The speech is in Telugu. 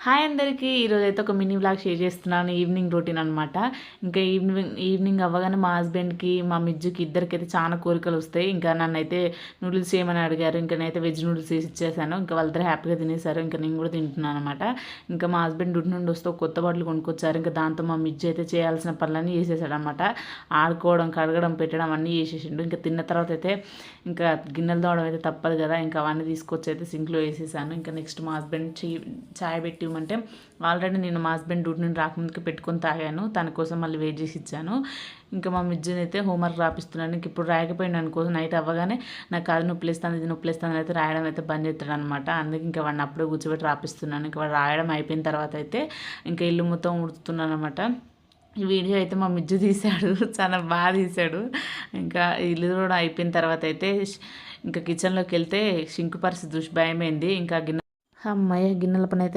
హాయ్ అందరికీ ఈరోజైతే ఒక మినీ వ్లాగ్ షేర్ చేస్తున్నాను. ఈవినింగ్ రొటీన్ అనమాట. ఇంకా ఈవినింగ్ అవ్వగానే మా హస్బెండ్కి మా మిజ్జుకి ఇద్దరికైతే చాలా కోరికలు వస్తాయి. ఇంకా నన్నైతే నూడిల్స్ చేయమని అడిగారు. ఇంకా నేనైతే వెజ్ నూడిల్స్ చేసి ఇచ్చేసాను. ఇంకా వాళ్ళిద్దరు హ్యాపీగా తినేశారు. ఇంకా నేను కూడా తింటున్నాను అనమాట. ఇంకా మా హస్బెండ్ డ్యూటీ నుండి వస్తే కొత్త బాటిల్ కొనుక్కొచ్చారు. ఇంకా దాంతో మా మిజ్జు అయితే చేయాల్సిన పనులన్నీ చేసేసాడు అనమాట. ఆడుకోవడం, కడగడం, పెట్టడం అన్నీ చేసేసిండు. ఇంకా తిన్న తర్వాత అయితే ఇంకా గిన్నెలు తోవడం అయితే తప్పదు కదా. ఇంకా అవన్నీ తీసుకొచ్చి అయితే సింక్లో వేసేసాను. ఇంకా నెక్స్ట్ మా హస్బెండ్ చాయ్ పెట్టి ఇవ్వమంటే ఆల్రెడీ నేను మా హస్బెండ్ డ్యూటీ నుండి రాకముందుకి పెట్టుకొని తాగాను. తన కోసం మళ్ళీ వెయిట్ చేసి ఇచ్చాను. ఇంకా మా మిజ్జుని అయితే హోంవర్క్ రాపిస్తున్నాను. ఇంక ఇప్పుడు రాయకపోయింది అనుకో, నైట్ అవ్వగానే నాకు అది నొప్పిలేస్తాను, ఇది నొప్పిలేస్తాను అయితే రాయడం అయితే బంద్ చేస్తాడు అనమాట. అందుకే ఇంకా వాడిని అప్పుడే కూర్చోబెట్టి రాపిస్తున్నాను. ఇంకా వాడు రాయడం అయిపోయిన తర్వాత అయితే ఇంకా ఇల్లు మొత్తం ఉడుతున్నాను అనమాట. ఈ వీడియో అయితే మా మిజ్జు తీశాడు, చాలా బాగా తీశాడు. ఇంకా ఇల్లు కూడా అయిపోయిన తర్వాత అయితే ఇంకా కిచెన్లోకి వెళ్తే షింకు పరిస్థితి చూసి భయమైంది. ఇంకా అమ్మయ్య గిన్నెల పని అయితే